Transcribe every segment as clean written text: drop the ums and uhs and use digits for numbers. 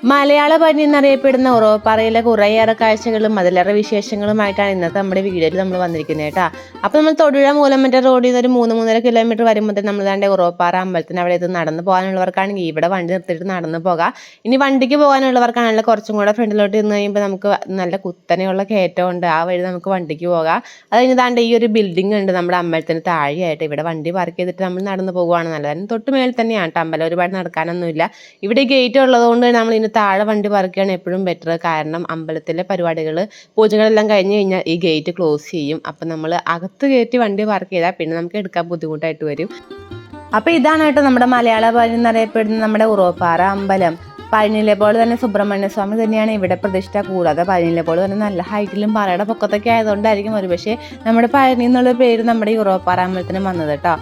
മലയാള പനി എന്നറിയപ്പെടുന്ന ഉറവപ്പാറയിലെ കുറേയേറെ കാഴ്ചകളും അതിലേറെ വിശേഷങ്ങളുമായിട്ടാണ് ഇന്നത്തെ നമ്മുടെ വീഡിയോയിൽ നമ്മൾ വന്നിരിക്കുന്നത് കേട്ടോ. അപ്പോൾ നമ്മൾ തൊടുപുഴ മൂലമറ്റ റോഡിൽ നിന്ന് ഒരു 3-3.5 കിലോമീറ്റർ വരുമ്പോൾ നമ്മൾ ദാണ്ടെ ഉറവപ്പാറ അമ്പലത്തിന് അവിടെ ഇത് നടന്നു പോകാനുള്ളവർക്കാണെങ്കിൽ ഇവിടെ വണ്ടി നിർത്തിയിട്ട് നടന്നു പോകാം. ഇനി വണ്ടിക്ക് പോകാനുള്ളവർക്കാണെങ്കിൽ കുറച്ചും കൂടെ ഫ്രണ്ടിലോട്ട് നിന്ന് കഴിയുമ്പോൾ നമുക്ക് നല്ല കുത്തനെയുള്ള കയറ്റമുണ്ട്. ആ വഴി നമുക്ക് വണ്ടിക്ക് പോകാം. അത് കഴിഞ്ഞ് ദാണ്ടെ ഈ ഒരു ബിൽഡിംഗ് ഉണ്ട് നമ്മുടെ അമ്പലത്തിന് താഴെയായിട്ട്. ഇവിടെ വണ്ടി പാർക്ക് ചെയ്തിട്ട് നമ്മൾ നടന്നു പോകുവാണ് നല്ലത്. തൊട്ട് മേളിൽ തന്നെയാണ് കേട്ടോ അമ്പലം, ഒരുപാട് നടക്കാനൊന്നുമില്ല. ഇവിടെ ഗേറ്റ് ഉള്ളതുകൊണ്ട് നമ്മൾ ഇന്ന് താഴെ വണ്ടി പാർക്കുകയാണ് എപ്പോഴും ബെറ്റർ. കാരണം അമ്പലത്തിലെ പരിപാടികൾ പൂജകളെല്ലാം കഴിഞ്ഞ് കഴിഞ്ഞാൽ ഈ ഗേറ്റ് ക്ലോസ് ചെയ്യും. അപ്പം നമ്മൾ അകത്ത് കയറ്റി വണ്ടി പാർക്ക് ചെയ്താൽ പിന്നെ നമുക്ക് എടുക്കാൻ ബുദ്ധിമുട്ടായിട്ട് വരും. അപ്പോൾ ഇതാണ് കേട്ടോ നമ്മുടെ മലയാള പനി എന്നറിയപ്പെടുന്ന നമ്മുടെ ഉറവപ്പാറ അമ്പലം. പഴനിയിലെ പോലെ തന്നെ സുബ്രഹ്മണ്യ സ്വാമി തന്നെയാണ് ഇവിടെ പ്രതിഷ്ഠ. കൂടാതെ പഴനിയിലെ പോലെ തന്നെ നല്ല ഹൈറ്റിലും പാറയുടെ പൊക്കത്തൊക്കെ ആയതുകൊണ്ടായിരിക്കും ഒരുപക്ഷെ നമ്മുടെ പഴനി എന്നുള്ള പേര് നമ്മുടെ ഈ ഉറവപ്പാറ അമ്പലത്തിന് വന്നത് കേട്ടോ.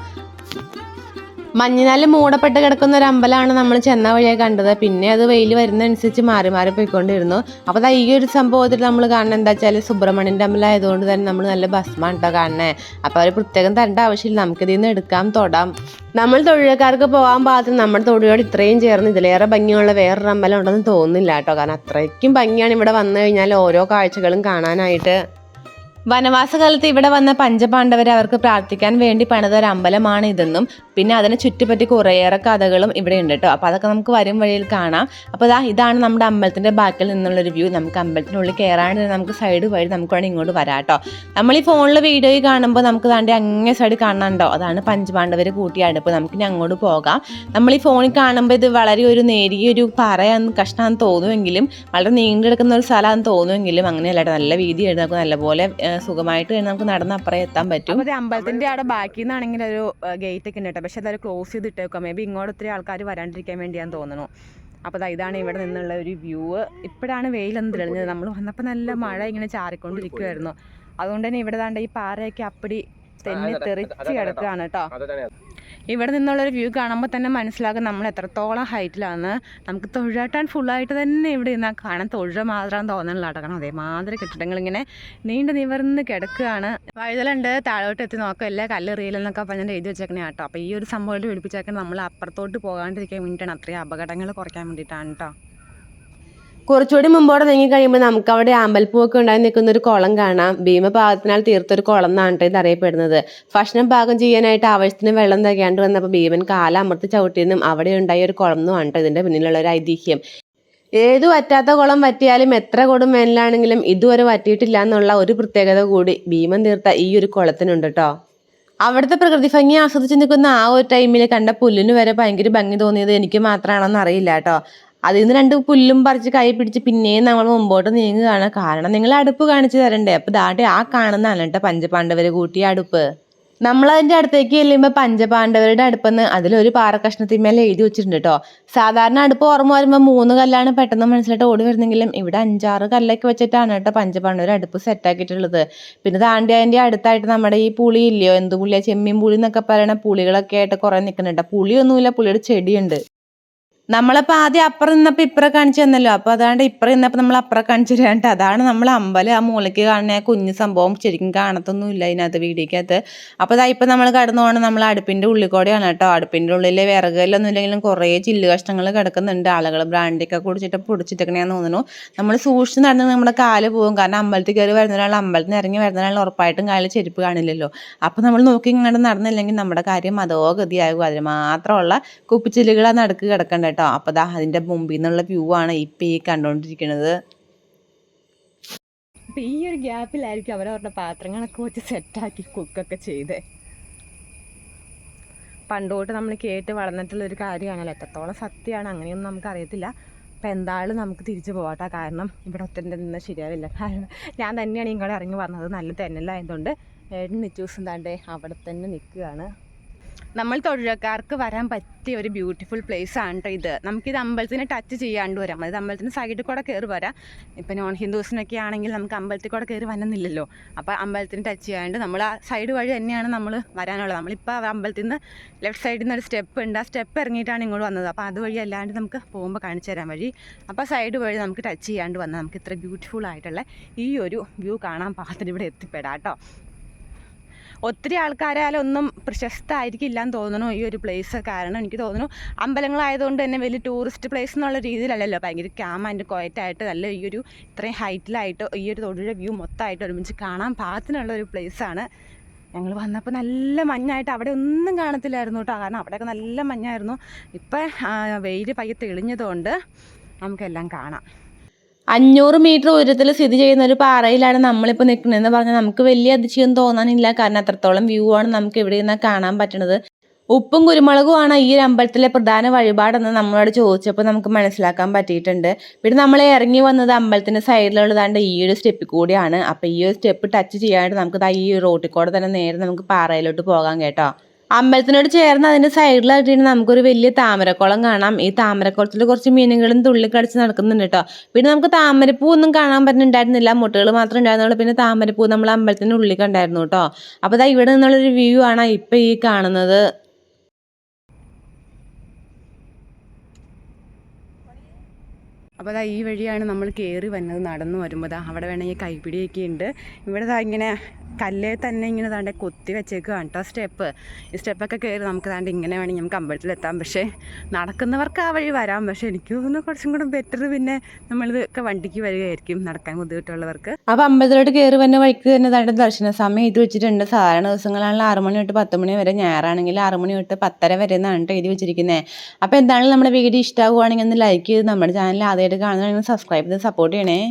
മഞ്ഞിനാൽ മൂടപ്പെട്ട് കിടക്കുന്ന ഒരു അമ്പലമാണ് നമ്മൾ ചെന്ന വഴിയെ കണ്ടത്. പിന്നെ അത് വെയിൽ വരുന്നതനുസരിച്ച് മാറി മാറി പോയിക്കൊണ്ടിരുന്നു. അപ്പോൾ ഈ ഒരു സംഭവത്തിൽ നമ്മൾ കാണുന്നത് എന്താ വെച്ചാൽ സുബ്രഹ്മണ്യൻ്റെ അമ്പലം ആയതുകൊണ്ട് തന്നെ നമ്മൾ നല്ല ഭസ്മാണ് കേട്ടോ കാണുന്നത്. അപ്പോൾ അവർ പ്രത്യേകം തരേണ്ട ആവശ്യമില്ല, നമുക്കിതിൽ നിന്ന് എടുക്കാം, തൊടാം. നമ്മൾ തൊഴിൽക്കാർക്ക് പോകാൻ പാകത്തിന് നമ്മുടെ തൊഴിലോട് ഇത്രയും ചേർന്ന് ഇതിലേറെ ഭംഗിയുള്ള വേറൊരു അമ്പലം ഉണ്ടെന്ന് തോന്നുന്നില്ല കേട്ടോ. കാരണം അത്രയ്ക്കും ഭംഗിയാണ് ഇവിടെ വന്നു കഴിഞ്ഞാൽ ഓരോ കാഴ്ചകളും കാണാനായിട്ട്. വനവാസകാലത്ത് ഇവിടെ വന്ന പഞ്ചപാണ്ഡവർ അവർക്ക് പ്രാർത്ഥിക്കാൻ വേണ്ടി പണിത ഒരു അമ്പലമാണ് ഇതെന്നും പിന്നെ അതിനെ ചുറ്റിപ്പറ്റി കുറേയേറെ കഥകളും ഇവിടെ ഉണ്ട് കേട്ടോ. അപ്പോൾ അതൊക്കെ നമുക്ക് വരും വഴിയിൽ കാണാം. അപ്പോൾ ഇതാണ് നമ്മുടെ അമ്പലത്തിൻ്റെ ബാക്കിൽ നിന്നുള്ളൊരു വ്യൂ. നമുക്ക് അമ്പലത്തിനുള്ളിൽ കയറാണ്ട് നമുക്ക് സൈഡ് വഴി നമുക്ക് വേണമെങ്കിൽ ഇങ്ങോട്ട് വരാം കേട്ടോ. നമ്മൾ ഈ ഫോണിൽ വീഡിയോയിൽ കാണുമ്പോൾ നമുക്ക് താണ്ടി അങ്ങേ സൈഡ് കാണാനുണ്ടോ, അതാണ് പഞ്ചപാണ്ഡവർ കൂട്ടിയ അടുപ്പ്. നമുക്കിനി അങ്ങോട്ട് പോകാം. നമ്മൾ ഈ ഫോണിൽ കാണുമ്പോൾ ഇത് വളരെ ഒരു നേരിയൊരു പാറയാന്ന് കഷ്ണമാണെന്ന് തോന്നുമെങ്കിലും വളരെ നീണ്ടെടുക്കുന്ന ഒരു സ്ഥലമാണെന്ന് തോന്നുമെങ്കിലും അങ്ങനെയല്ല, നല്ല വീതിയായിട്ട് നമുക്ക് നല്ലപോലെ സുഖമായിട്ട് നമുക്ക് നടന്ന് അപ്പുറം എത്താൻ പറ്റും. അപ്പോൾ അമ്പലത്തിൻ്റെ അവിടെ ബാക്കിൽ നിന്നാണെങ്കിൽ ഒരു ഗേറ്റ് ഒക്കെ ഉണ്ട് കേട്ടോ. പക്ഷെ അതൊരു ക്ലോസ് ചെയ്തിട്ടേക്കാം. മേ ബി ഇങ്ങോട്ട് ഒത്തിരി ആൾക്കാർ വരാണ്ടിരിക്കാൻ വേണ്ടിയാന്ന് തോന്നുന്നു. അപ്പോൾ ഇതാണ് ഇവിടെ നിന്നുള്ള ഒരു വ്യൂ. ഇപ്പോഴാണ് വെയിലൊന്നും തെളിഞ്ഞത്. നമ്മൾ വന്നപ്പോൾ നല്ല മഴ ഇങ്ങനെ ചാറിക്കൊണ്ടിരിക്കുമായിരുന്നു. അതുകൊണ്ട് തന്നെ ഇവിടെ ദാണ്ട് ഈ പാറയൊക്കെ അപ്പടി തെന്നി തെറിച്ച് കിടക്കുകയാണ് കേട്ടോ. ഇവിടെ നിന്നുള്ളൊരു വ്യൂ കാണുമ്പോൾ തന്നെ മനസ്സിലാകും നമ്മൾ എത്രത്തോളം ഹൈറ്റിലാണ്. നമുക്ക് തൊഴിലാട്ടാൻ ഫുള്ളായിട്ട് തന്നെ ഇവിടെ നിന്നാൽ കാണാൻ തൊഴിൽ മാത്രം തോന്നുന്നില്ല കേട്ടോ. കാരണം അതേമാതിരി കെട്ടിടങ്ങളിങ്ങനെ നീണ്ടു നിവർന്ന് കിടക്കുകയാണ്. വഴുതലുണ്ട്, താഴോട്ട് എത്തി നോക്കല്ല കല്ലെറിയില്ലെന്നൊക്കെ പറഞ്ഞാൽ എഴുതി വെച്ചേക്കണേ കേട്ടോ. അപ്പോൾ ഈ ഒരു സംഭവം പിടിപ്പിച്ചേക്കണം നമ്മൾ അപ്പുറത്തോട്ട് പോകാണ്ടിരിക്കാൻ വേണ്ടിയിട്ടാണ്, അത്രയും അപകടങ്ങൾ കുറയ്ക്കാൻ വേണ്ടിയിട്ടാണ് കേട്ടോ. കുറച്ചുകൂടി മുമ്പോടെ നീങ്ങി കഴിയുമ്പോൾ നമുക്ക് അവിടെ ആമ്പൽപ്പൂവൊക്കെ ഉണ്ടായി നിൽക്കുന്ന ഒരു കുളം കാണാം. ഭീമപാകത്തിനാൽ തീർത്തൊരു കുളം എന്നാണ് ഇത് അറിയപ്പെടുന്നത്. ഭക്ഷണം പാകം ചെയ്യാനായിട്ട് ആവശ്യത്തിന് വെള്ളം തികയാണ്ട് വന്നപ്പോൾ ഭീമൻ കാലമർത്തി ചവിട്ടിയെന്നും അവിടെ ഉണ്ടായ ഒരു കുളം എന്നുമാണ് ഇതിന്റെ പിന്നിലുള്ള ഒരു ഐതിഹ്യം. ഏതു വറ്റാത്ത കുളം വറ്റിയാലും എത്ര കൊടും വേനലാണെങ്കിലും ഇതുവരെ വറ്റിയിട്ടില്ല എന്നുള്ള ഒരു പ്രത്യേകത കൂടി ഭീമൻ തീർത്ത ഈ ഒരു കുളത്തിനുണ്ട് കേട്ടോ. അവിടുത്തെ പ്രകൃതി ഭംഗി ആസ്വദിച്ച് നിൽക്കുന്ന ആ ഒരു ടൈമിൽ കണ്ട പുല്ലിന് വരെ ഭയങ്കര ഭംഗി തോന്നിയത് എനിക്ക് മാത്രമാണെന്ന് അറിയില്ല കേട്ടോ. അതിൽ നിന്ന് 2 പുല്ലും പറിച്ച് കൈ പിടിച്ച് പിന്നെയും നമ്മൾ മുമ്പോട്ട് നീങ്ങുകയാണ്. കാരണം നിങ്ങൾ അടുപ്പ് കാണിച്ചു തരണ്ടേ. അപ്പോൾ ദാണ്ടെ ആ കാണുന്നതാണ് കേട്ടോ പഞ്ചപാണ്ഡവർ കൂട്ടിയ അടുപ്പ്. നമ്മളതിൻ്റെ അടുത്തേക്ക് ചെല്ലുമ്പോൾ പഞ്ചപാണ്ഡവരുടെ അടുപ്പെന്ന് അതിലൊരു പാറക്കഷ്ണത്തിന്മേലെ എഴുതി വെച്ചിട്ടുണ്ട് കേട്ടോ. സാധാരണ അടുപ്പ് ഓർമ്മ വരുമ്പോൾ 3 കല്ലാണ് പെട്ടെന്ന് മനസ്സിലായിട്ട് ഓടി വരുന്നെങ്കിലും ഇവിടെ 5-6 കല്ലൊക്കെ വെച്ചിട്ടാണ് കേട്ടോ പഞ്ചപാണ്ഡവർ അടുപ്പ് സെറ്റാക്കിയിട്ടുള്ളത്. പിന്നെ ദാണ്ടെ അതിൻ്റെ അടുത്തായിട്ട് നമ്മുടെ ഈ പുളി ഇല്ലയോ, എന്ത് പുളിയാണ്, ചെമ്മീൻ പുളി എന്നൊക്കെ പറയുന്ന പുളികളൊക്കെ ആയിട്ട് കുറേ നിൽക്കുന്നുണ്ട്. പുളിയൊന്നുമില്ല, പുളിയുടെ ചെടിയുണ്ട്. നമ്മളപ്പോൾ ആദ്യം അപ്പുറം നിന്നപ്പോൾ ഇപ്പുറം കാണിച്ചു തന്നല്ലോ. അപ്പോൾ അതാണ്ട് ഇപ്പുറം നിന്നപ്പോൾ നമ്മൾ അപ്പുറം കാണിച്ചു തരാണ്ട് അതാണ് നമ്മൾ അമ്പലം. ആ മൂലയ്ക്ക് കാണുന്ന ആ കുഞ്ഞു സംഭവം ശരിക്കും കാണത്തൊന്നുമില്ല ഇതിനകത്ത് വീഡിയോക്കകത്ത്. അപ്പോൾ ഇപ്പം നമ്മൾ കടന്നു പോകണം നമ്മൾ അടുപ്പിൻ്റെ ഉള്ളിൽ കൂടെയാണ് കേട്ടോ. അടുപ്പിൻ്റെ ഉള്ളിൽ വിറകല്ലൊന്നും ഇല്ലെങ്കിലും കുറേ ചില്ല് കഷ്ണങ്ങൾ കിടക്കുന്നുണ്ട്. ആളുകൾ ബ്രാൻഡിയൊക്കെ കുടിച്ചിട്ട് പൊടിച്ചിട്ടൊക്കെയാണെന്ന് തോന്നുന്നു. നമ്മൾ സൂക്ഷിച്ച് നടന്ന് നമ്മുടെ കാല് പോകും. കാരണം അമ്പലത്തിൽ കയറി വരുന്നൊരാൾ അമ്പലത്തിൽ നിന്ന് ഇറങ്ങി വരുന്നൊരാൾ ഉറപ്പായിട്ടും കാലിൽ ചെരുപ്പ് കാണില്ലല്ലോ. അപ്പോൾ നമ്മൾ നോക്കി ഇങ്ങോട്ട് നടന്നില്ലെങ്കിൽ നമ്മുടെ കാര്യം അതോ ഗതിയാകും. അതിന് മാത്രമുള്ള കുപ്പിച്ചില്ലുകൾ നടുക്ക് കിടക്കണ്ട കേട്ടോ. അപ്പോൾ അതിൻ്റെ മുമ്പിൽ നിന്നുള്ള വ്യൂ ആണ് ഇപ്പം ഈ കണ്ടുകൊണ്ടിരിക്കുന്നത്. അപ്പം ഈ ഒരു ഗ്യാപ്പിലായിരിക്കും അവരവരുടെ പാത്രങ്ങളൊക്കെ വെച്ച് സെറ്റാക്കി കുക്കൊക്കെ ചെയ്ത്. പണ്ടോട്ട് നമ്മൾ കേട്ട് വളർന്നിട്ടുള്ളൊരു കാര്യമാണല്ലോ. എത്രത്തോളം സത്യമാണ് അങ്ങനെയൊന്നും നമുക്കറിയത്തില്ല. അപ്പം എന്തായാലും നമുക്ക് തിരിച്ചു പോകട്ടെ. കാരണം ഇവിടെ ഒറ്റൻ്റെ നിന്ന് ശരിയാവില്ല. കാരണം ഞാൻ തന്നെയാണ് ഇങ്ങോട്ട് ഇറങ്ങി വന്നത്. നല്ല തെന്നലായതുകൊണ്ട് നിച്ചൂസും താണ്ടേ അവിടെ തന്നെ നിൽക്കുകയാണ്. നമ്മൾ തൊഴിൽക്കാർക്ക് വരാൻ പറ്റിയ ഒരു ബ്യൂട്ടിഫുൾ പ്ലേസ് ആണ് കേട്ടോ ഇത്. നമുക്കിത് അമ്പലത്തിനെ ടച്ച് ചെയ്യാണ്ട് വരാം. അതായത് അമ്പലത്തിന് സൈഡിൽ കൂടെ കയറി വരാം. ഇപ്പം നോൺ ഹിന്ദുസിനൊക്കെ ആണെങ്കിൽ നമുക്ക് അമ്പലത്തിൽ കൂടെ കയറി വന്നില്ലല്ലോ. അപ്പോൾ അമ്പലത്തിന് ടച്ച് ചെയ്യാണ്ട് നമ്മൾ ആ സൈഡ് വഴി തന്നെയാണ് നമ്മൾ വരാനുള്ളത്. നമ്മളിപ്പോൾ അമ്പലത്തിൽ നിന്ന് ലെഫ്റ്റ് സൈഡിൽ നിന്ന് ഒരു സ്റ്റെപ്പ് ഉണ്ട്. ആ സ്റ്റെപ്പ് ഇറങ്ങിയിട്ടാണ് ഇങ്ങോട്ട് വന്നത്. അപ്പോൾ അതുവഴി അല്ലാണ്ട് നമുക്ക് പോകുമ്പോൾ കാണിച്ചു തരാൻ വഴി. അപ്പോൾ സൈഡ് വഴി നമുക്ക് ടച്ച് ചെയ്യാണ്ട് വന്നാൽ നമുക്ക് ഇത്ര ബ്യൂട്ടിഫുൾ ആയിട്ടുള്ള ഈ ഒരു വ്യൂ കാണാൻ പാകത്തിന് ഇവിടെ എത്തിപ്പെടാം കേട്ടോ. ഒത്തിരി ആൾക്കാരാലൊന്നും പ്രശസ്തമായിരിക്കില്ല എന്ന് തോന്നുന്നു ഈ ഒരു പ്ലേസ്. കാരണം എനിക്ക് തോന്നുന്നു അമ്പലങ്ങളായതുകൊണ്ട് തന്നെ വലിയ ടൂറിസ്റ്റ് പ്ലേസ് എന്നുള്ള രീതിയിലല്ലല്ലോ, ഭയങ്കര ക്യാം ആൻഡ് ക്വയറ്റായിട്ട് നല്ല ഈ ഒരു ഇത്രയും ഹൈറ്റിലായിട്ട് ഈ ഒരു തൊടുപുഴ വ്യൂ മൊത്തമായിട്ട് ഒരുമിച്ച് കാണാൻ പാകത്തിനുള്ള ഒരു പ്ലേസാണ്. ഞങ്ങൾ വന്നപ്പോൾ നല്ല മഞ്ഞായിട്ട് അവിടെ ഒന്നും കാണത്തില്ലായിരുന്നു കേട്ടോ, കാരണം അവിടെയൊക്കെ നല്ല മഞ്ഞായിരുന്നു. ഇപ്പം വെയിൽ പയ്യെ തെളിഞ്ഞതുകൊണ്ട് നമുക്കെല്ലാം കാണാം. 500 മീറ്റർ ഉയരത്തിൽ സ്ഥിതി ചെയ്യുന്ന ഒരു പാറയിലാണ് നമ്മളിപ്പോൾ നിൽക്കുന്നതെന്ന് പറഞ്ഞാൽ നമുക്ക് വലിയ അതിശയം തോന്നാനില്ല. കാരണം അത്രത്തോളം വ്യൂ ആണ് നമുക്ക് ഇവിടെ നിന്ന് കാണാൻ പറ്റുന്നത്. ഉപ്പും കുരുമുളകുമാണ് ഈ ഒരു അമ്പലത്തിലെ പ്രധാന വഴിപാടെന്ന് നമ്മളോട് ചോദിച്ചപ്പോൾ നമുക്ക് മനസ്സിലാക്കാൻ പറ്റിയിട്ടുണ്ട്. പിന്നെ നമ്മൾ ഇറങ്ങി വന്നത് അമ്പലത്തിൻ്റെ സൈഡിലുള്ളതാണ്ട് ഈ ഒരു സ്റ്റെപ്പിൽ കൂടിയാണ്. അപ്പോൾ ഈ ഒരു സ്റ്റെപ്പ് ടച്ച് ചെയ്യാനായിട്ട് നമുക്ക് ഈ റോട്ടിൽ കൂടെ തന്നെ നേരെ നമുക്ക് പാറയിലോട്ട് പോകാം കേട്ടോ. അമ്പലത്തിനോട് ചേർന്ന് അതിൻ്റെ സൈഡിലായിട്ട് നമുക്കൊരു വലിയ താമരക്കുളം കാണാം. ഈ താമരക്കുളത്തിൽ കുറച്ച് മീനുകളും തുള്ളിക്കടിച്ച് നടക്കുന്നുണ്ട് കേട്ടോ. പിന്നെ നമുക്ക് താമരപ്പൂ ഒന്നും കാണാൻ പറ്റുന്നുണ്ടായിരുന്നില്ല, മുട്ടകൾ മാത്രമേ ഉണ്ടായിരുന്നുള്ളൂ. പിന്നെ താമരപ്പൂ നമ്മൾ അമ്പലത്തിൻ്റെ ഉള്ളിൽ കണ്ടായിരുന്നു കേട്ടോ. അപ്പോൾ ഇതാ ഇവിടെ നിന്നുള്ളൊരു വ്യൂ ആണ് ഇപ്പോൾ ഈ കാണുന്നത്. അപ്പോൾ അതാ ഈ വഴിയാണ് നമ്മൾ കയറി വന്നത്. നടന്നു വരുമ്പോൾ അവിടെ വേണമെങ്കിൽ കൈപ്പിടിയൊക്കെ ഉണ്ട്. ഇവിടെ ഇങ്ങനെ കല്ലേ തന്നെ ഇങ്ങനെ താണ്ടെ കൊത്തി വെച്ചേക്കുകയാണ് കേട്ടോ സ്റ്റെപ്പ്. ഈ സ്റ്റെപ്പൊക്കെ കയറി നമുക്ക് താണ്ട് ഇങ്ങനെ വേണമെങ്കിൽ നമുക്ക് അമ്പലത്തിലെത്താം. പക്ഷേ നടക്കുന്നവർക്ക് ആ വഴി വരാം. പക്ഷേ എനിക്ക് തോന്നുന്നു കുറച്ചും കൂടെ ബെറ്റർ പിന്നെ നമ്മളിതൊക്കെ വണ്ടിക്ക് വരികയായിരിക്കും, നടക്കാൻ ബുദ്ധിമുട്ടുള്ളവർക്ക്. അപ്പോൾ അമ്പലത്തിലോട്ട് കയറി വന്ന വഴിക്ക് തന്നെ താണ്ട് ദർശന സമയം എഴുതി വെച്ചിട്ടുണ്ട്. സാധാരണ ദിവസങ്ങളാണെങ്കിൽ 6 മണി തൊട്ട് 10 മണി വരെ, ഞായറാണെങ്കിൽ 6 മണി തൊട്ട് 10:30 വരെ എന്നാണ് കേട്ടോ എഴുതി വെച്ചിരിക്കുന്നത്. അപ്പോൾ എന്താണെങ്കിലും നമ്മുടെ വീഡിയോ ഇഷ്ടമാകുവാണെങ്കിൽ ഒന്ന് ലൈക്ക് ചെയ്ത് നമ്മുടെ ചാനൽ ആദ്യമായിട്ട് കാണുന്നതാണെങ്കിൽ സബ്സ്ക്രൈബ് ചെയ്ത് സപ്പോർട്ട് ചെയ്യണേ.